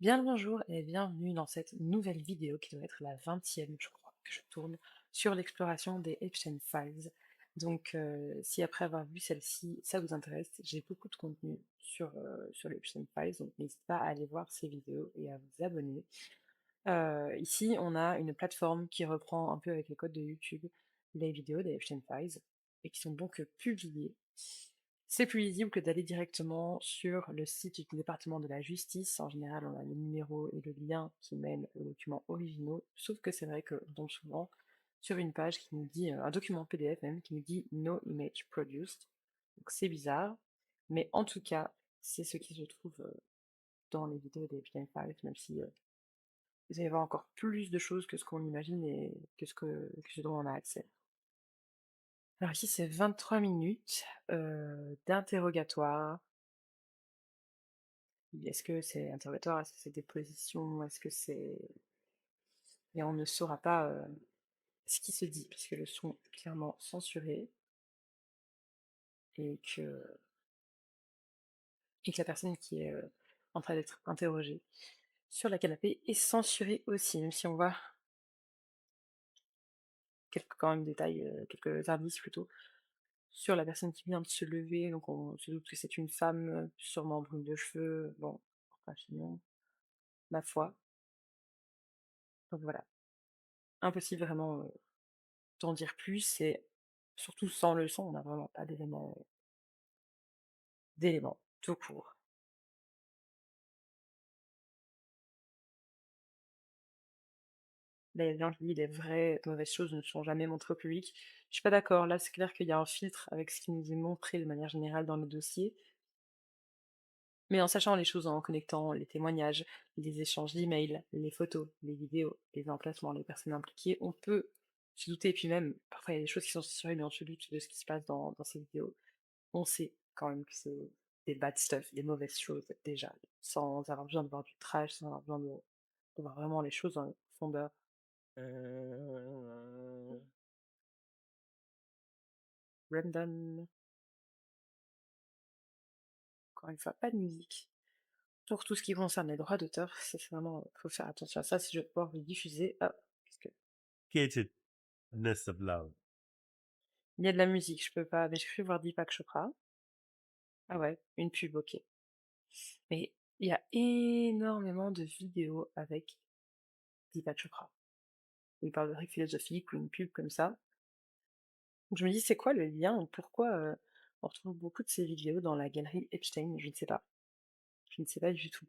Bien le bonjour et bienvenue dans cette nouvelle vidéo qui doit être la 20e, je crois, que je tourne sur l'exploration des Epstein Files. Donc, si après avoir vu celle-ci, ça vous intéresse, j'ai beaucoup de contenu sur les Epstein Files, donc n'hésitez pas à aller voir ces vidéos et à vous abonner. Ici, on a une plateforme qui reprend un peu avec les codes de YouTube les vidéos des Epstein Files et qui sont donc publiées. C'est plus lisible que d'aller directement sur le site du département de la justice. En général, on a le numéro et le lien qui mènent aux documents originaux, sauf que c'est vrai qu'on tombe souvent sur une page qui nous dit, un document PDF même, qui nous dit No image produced. Donc c'est bizarre, mais en tout cas, c'est ce qui se trouve dans les vidéos des Epstein Files, même si il va y avoir encore plus de choses que ce qu'on imagine et que ce dont on a accès. Alors ici, c'est 23 minutes d'interrogatoire. Est-ce que c'est interrogatoire? Est-ce que c'est déposition? Est-ce que c'est... Et on ne saura pas ce qui se dit, puisque le son est clairement censuré et et que la personne qui est en train d'être interrogée sur la canapé est censurée aussi, même si on voit quelques quand même détails, quelques indices plutôt sur la personne qui vient de se lever, donc on se doute que c'est une femme, sûrement brune de cheveux, bon, enfin chignon, ma foi. Donc voilà, impossible vraiment d'en dire plus et surtout sans le son, on n'a vraiment pas d'éléments tout court. Les gens qui disent les vraies mauvaises choses ne sont jamais montrées au public. Je suis pas d'accord, là c'est clair qu'il y a un filtre avec ce qui nous est montré de manière générale dans le dossier, mais en sachant les choses, en connectant les témoignages, les échanges d'emails, les photos, les vidéos, les emplacements, les personnes impliquées, on peut se douter, et puis même, parfois il y a des choses qui sont censurées, mais on se doute de ce qui se passe dans ces vidéos. On sait quand même que c'est des bad stuff, des mauvaises choses déjà, sans avoir besoin de voir du trash, sans avoir besoin de voir vraiment les choses en profondeur. Random, encore une fois, pas de musique. Pour tout ce qui concerne les droits d'auteur, c'est vraiment, faut faire attention à ça si je veux pouvoir le diffuser. Ah, parce que Catedness of love. il y a de la musique, je peux pas, mais je peux voir Deepak Chopra. Ah ouais, une pub, ok. Mais il y a énormément de vidéos avec Deepak Chopra. Il parle de trucs philosophiques ou une pub comme ça. Donc je me dis, c'est quoi le lien? Pourquoi on retrouve beaucoup de ces vidéos dans la galerie Epstein? Je ne sais pas. Je ne sais pas du tout.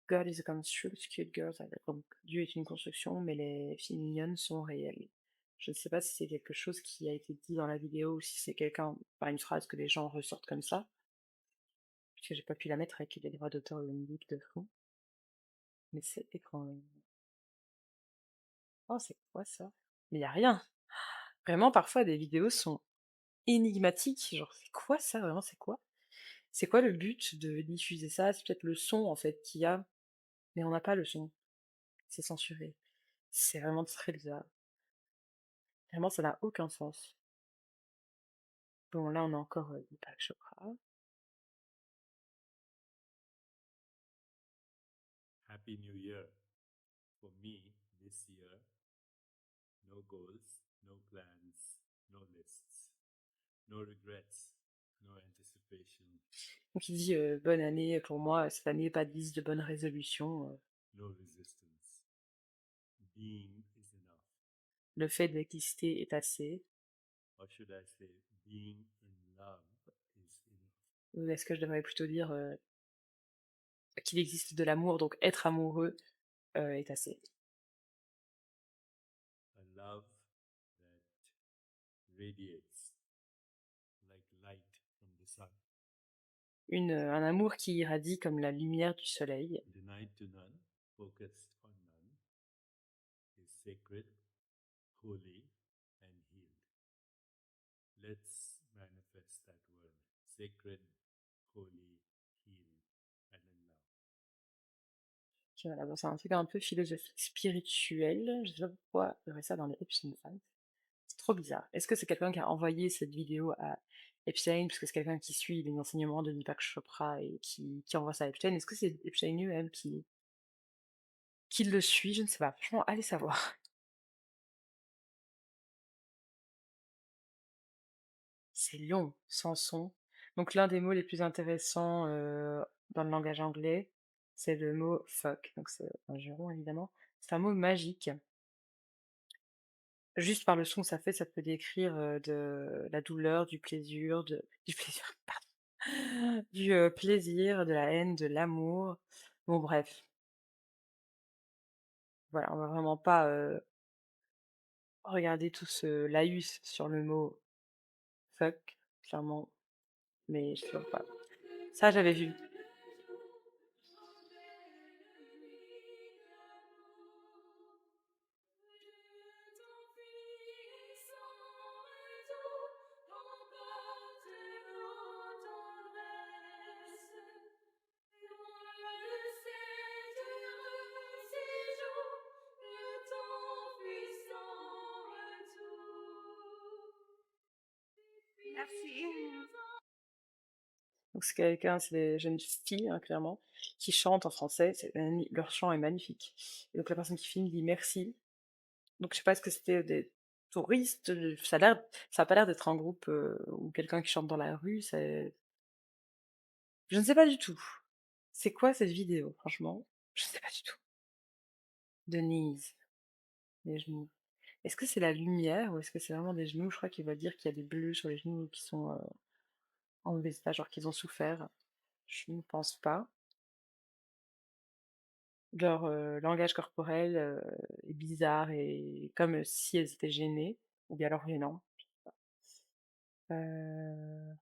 God is a construct, cute girls are... Donc Dieu est une construction, mais les filles mignonnes sont réelles. Je ne sais pas si c'est quelque chose qui a été dit dans la vidéo ou si c'est quelqu'un, par une phrase que les gens ressortent comme ça, puisque j'ai pas pu la mettre avec les droits d'auteur ou une musique de fond, mais c'est étrange. Oh, c'est quoi ça? Mais y a rien! Vraiment, parfois, des vidéos sont énigmatiques, genre, c'est quoi ça, vraiment, c'est quoi? C'est quoi le but de diffuser ça? C'est peut-être le son, en fait, qu'il y a, mais on n'a pas le son, c'est censuré. C'est vraiment très bizarre. Vraiment, ça n'a aucun sens. Bon, là, on a encore Deepak Chopra. Happy New Year. For me, this year, no goals, no plans, no lists, no regrets, no anticipation, Donc, il dit bonne année pour moi, cette année, pas de liste de bonnes résolutions. no resistance. Being is enough. Le fait d'exister est assez. Or should I say, being in love is enough. Ou est-ce que je devrais plutôt dire qu'il existe de l'amour, donc être amoureux est assez. A love that radiates like light from the sun. Un amour qui irradie comme la lumière du soleil. Denied to none, focused on none, is sacred, holy, and healed. Let's manifest that word sacred, holy, healed, and in love. Voilà, bon, c'est un truc un peu philosophique, spirituel. Je sais pas pourquoi il y aurait ça dans les Epstein Files. C'est trop bizarre. Est-ce que c'est quelqu'un qui a envoyé cette vidéo à Epstein, parce que c'est quelqu'un qui suit les enseignements de Deepak Chopra et qui envoie ça à Epstein? Est-ce que c'est Epstein lui-même qui le suit? Je ne sais pas. Franchement, allez savoir. C'est long, sans son. Donc l'un des mots les plus intéressants dans le langage anglais, c'est le mot fuck. Donc c'est un juron évidemment. C'est un mot magique. Juste par le son que ça peut décrire de la douleur, du plaisir, pardon, du plaisir, de la haine, de l'amour. Bon bref, voilà, on va vraiment pas regarder tout ce laïus sur le mot fuck, clairement, mais je sais pas. Ça j'avais vu. Donc c'est des jeunes filles, hein, clairement, qui chantent en français. Leur chant est magnifique. Et donc la personne qui filme dit merci. Donc je sais pas, est-ce que c'était des touristes? Ça a pas l'air d'être un groupe ou quelqu'un qui chante dans la rue. Je ne sais pas du tout. C'est quoi cette vidéo, franchement? Je sais pas du tout. Denise, les genoux. Est-ce que c'est la lumière ou est-ce que c'est vraiment des genoux? Je crois qu'il va dire qu'il y a des bleus sur les genoux qui sont enlevés, c'est pas genre qu'ils ont souffert. Je ne pense pas. Leur langage corporel est bizarre et comme si elles étaient gênées, ou bien alors gênant. Euh,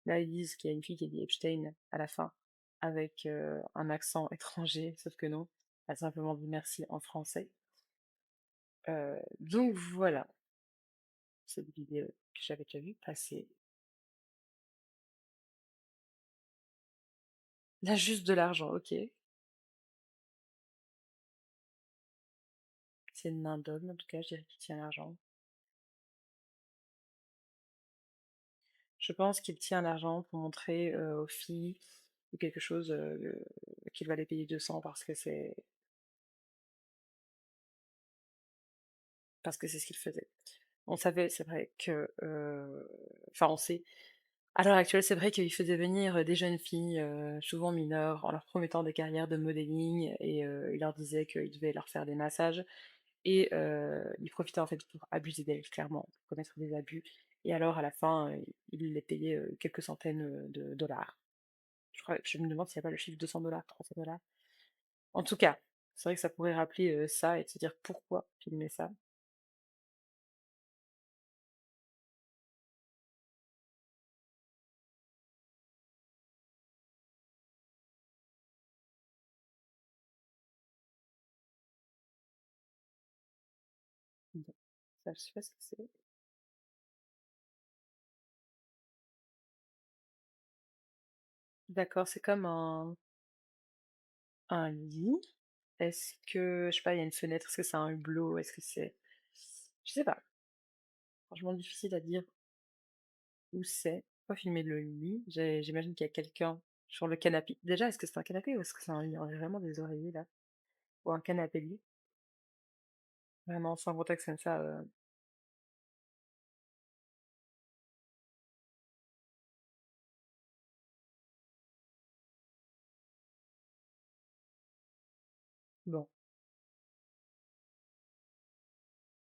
Là, ils disent qu'il y a une fille qui dit Epstein à la fin, avec un accent étranger, sauf que non, elle a simplement dit merci en français. Donc voilà, cette vidéo que j'avais déjà vue passer. Là, juste de l'argent, ok. C'est une main d'homme, en tout cas, je dirais qu'il tient l'argent. Je pense qu'il tient l'argent pour montrer aux filles ou quelque chose qu'il va les payer 200 parce que c'est ce qu'il faisait. On savait, c'est vrai que, enfin on sait, à l'heure actuelle, c'est vrai qu'il faisait venir des jeunes filles, souvent mineures, en leur promettant des carrières de modeling et il leur disait qu'il devait leur faire des massages et il profitait en fait pour abuser d'elles, clairement, pour commettre des abus. Et alors à la fin, il les payait quelques centaines de dollars. Je me demande s'il n'y a pas le chiffre 200 $, 300 $. En tout cas, c'est vrai que ça pourrait rappeler ça et de se dire pourquoi filmer ça. Bon, ça, je sais pas ce que c'est. D'accord, c'est comme un lit. Est-ce que, je sais pas, il y a une fenêtre, est-ce que c'est un hublot, est-ce que c'est... Je sais pas, franchement difficile à dire où c'est. Pas filmer le lit, j'imagine qu'il y a quelqu'un sur le canapé. Déjà, est-ce que c'est un canapé ou est-ce que c'est un lit? On a vraiment des oreillers là. Ou un canapé lit. Vraiment, sans contexte comme ça. Bon.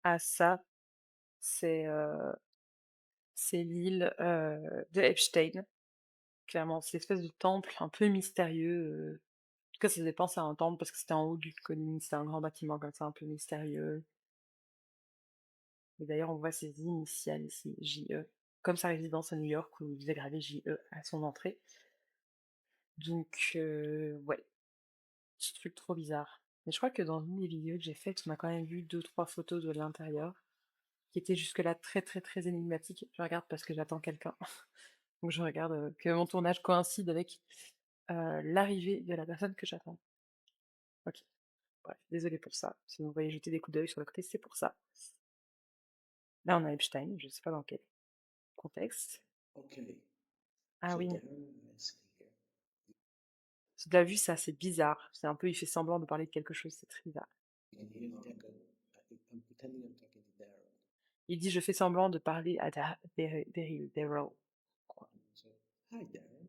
Ah ça, c'est l'île de Epstein. Clairement, c'est l'espèce de temple un peu mystérieux. En tout cas, ça faisait penser à un temple parce que c'était en haut d'une colline, c'était un grand bâtiment comme ça, un peu mystérieux. Et d'ailleurs, on voit ses initiales ici, J.E. Comme sa résidence à New York où il faisait graver J.E. à son entrée. Donc, ouais, ce truc trop bizarre. Mais je crois que dans une des vidéos que j'ai faites, on a quand même vu deux, trois photos de l'intérieur qui étaient jusque-là très, très, très énigmatiques. Je regarde parce que j'attends quelqu'un. Donc je regarde, que mon tournage coïncide avec, l'arrivée de la personne que j'attends. OK, bref, désolée pour ça. Si vous voyez jeter des coups d'œil sur le côté, c'est pour ça. Là, on a Epstein, je sais pas dans quel contexte. Okay, Ah so oui, Darren is here. de la vue, c'est assez bizarre. C'est un peu il fait semblant de parler de quelque chose, c'est très bizarre. And here's Deco. I'm pretending I'm talking to Darren. Il dit: «Je fais semblant de parler à Daryl». So, hi Darren.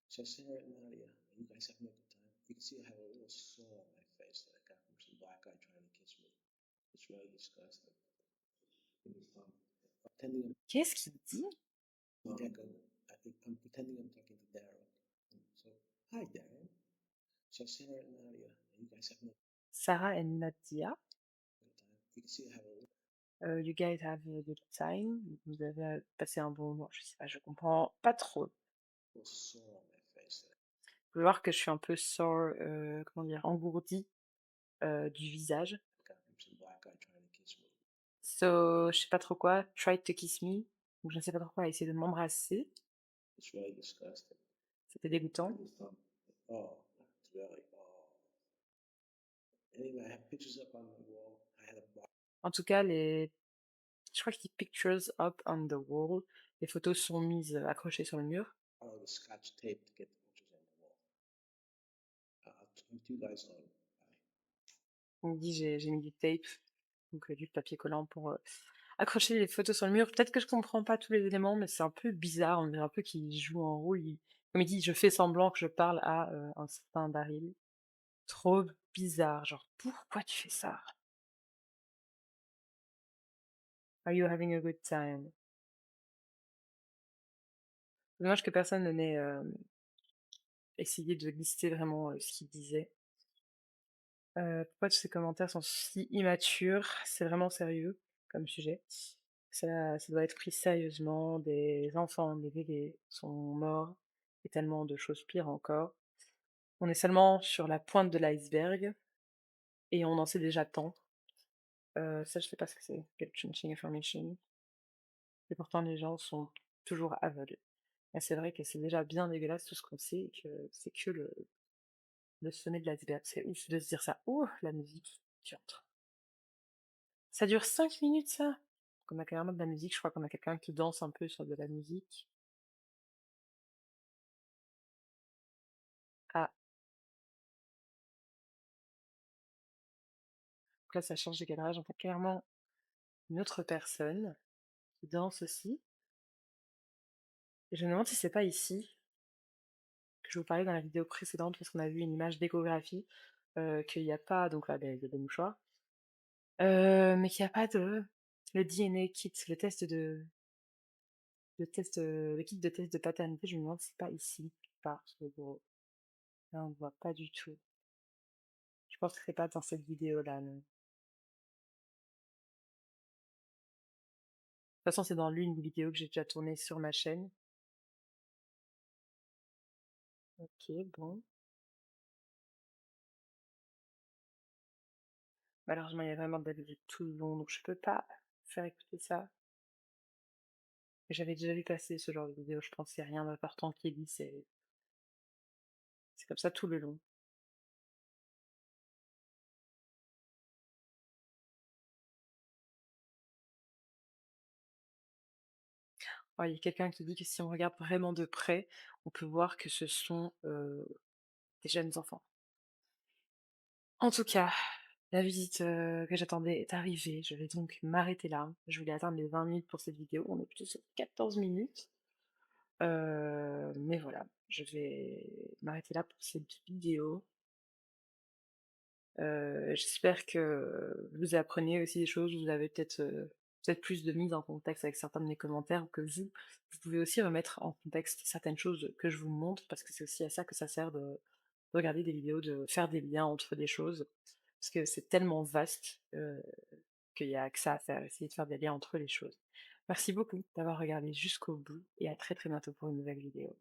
So Sarah and Nadia, you guys having a good time? You can see I have a little sore on my face that I got from some black guy trying to kiss me. It's really disgusting. I'm pretending Qu'est-ce qu'il dit? I'm Deco. I'm pretending I'm talking to Darren. So, hi Darren. So Sarah and Nadia, you guys having a Sarah et Nadia, good time? You can see I have a you guys have a good time. Vous avez, passé un bon moment. Je sais pas, je comprends pas trop. little sore on my face that Vous pouvez voir que je suis un peu sore, comment dire? Engourdie, du visage. I got from some black guy trying to kiss me. So, je sais pas trop quoi, tried to kiss me, donc je ne sais pas trop quoi, essayer de m'embrasser. It's really disgusting. C'était dégoûtant. Oh, it's really. Oh. Anyway, I have pictures up on the wall. I had a box En tout cas, je crois qu'il dit "pictures up on the wall". Les photos sont mises, accrochées sur le mur. of the scotch tape to get the pictures on the wall. I'll talk to you guys later. Bye. On me dit: «J'ai mis du tape», donc du papier collant pour, accrocher les photos sur le mur. Peut-être que je comprends pas tous les éléments, mais c'est un peu bizarre. On dirait un peu qu'il joue un rôle. Comme il dit: «Je fais semblant que je parle à, un certain Daryl». Trop bizarre, genre: «Pourquoi tu fais ça? Are you having a good time?» Dommage que personne n'ait, essayé de lister vraiment, ce qu'il disait. Pourquoi tous ces commentaires sont si immatures? C'est vraiment sérieux comme sujet. Ça doit être pris sérieusement. Des enfants, des bébés sont morts et tellement de choses pires encore. On est seulement sur la pointe de l'iceberg et on en sait déjà tant. Ça, je sais pas ce que c'est, Get Changing Information, et pourtant les gens sont toujours aveugles. Et c'est vrai que c'est déjà bien dégueulasse tout ce qu'on sait et que c'est que le sommet de l'iceberg. C'est ouf de se dire ça. Ouh, la musique qui entre. Ça dure 5 minutes ça? On a carrément de la musique, je crois qu'on a quelqu'un qui danse un peu sur de la musique. Ah, donc là ça change de cadrage, on a clairement une autre personne qui danse aussi. Et je me demande si c'est pas ici que je vous parlais dans la vidéo précédente, parce qu'on a vu une image d'échographie, qu'il y a pas, donc là, il y a des mouchoirs, mais qu'il y a pas le DNA kit, le kit de test de paternité. Je me demande si c'est pas ici, quelque part sur le bureau. Là, on ne voit pas du tout. Je pense que c'est pas dans cette vidéo-là, non. De toute façon, c'est dans l'une des vidéos que j'ai déjà tournées sur ma chaîne. OK, bon. Malheureusement, il y a vraiment de la musique tout le long, donc je peux pas faire écouter ça. J'avais déjà vu passer ce genre de vidéo, je pense qu'il y a rien d'important qui est dit, c'est comme ça tout le long. Oh, il y a quelqu'un qui dit que si on regarde vraiment de près, on peut voir que ce sont, des jeunes enfants. En tout cas, la visite, que j'attendais est arrivée. Je vais donc m'arrêter là. Je voulais atteindre les 20 minutes pour cette vidéo. On est plutôt sur 14 minutes. Mais voilà, je vais m'arrêter là pour cette vidéo. J'espère que vous apprenez aussi des choses, vous avez peut-être plus de mise en contexte avec certains de mes commentaires, ou que vous pouvez aussi remettre en contexte certaines choses que je vous montre, parce que c'est aussi à ça que ça sert de regarder des vidéos, de faire des liens entre des choses. Parce que c'est tellement vaste, qu'il y a que ça à faire, essayer de faire des liens entre les choses. Merci beaucoup d'avoir regardé jusqu'au bout et à très, très bientôt pour une nouvelle vidéo.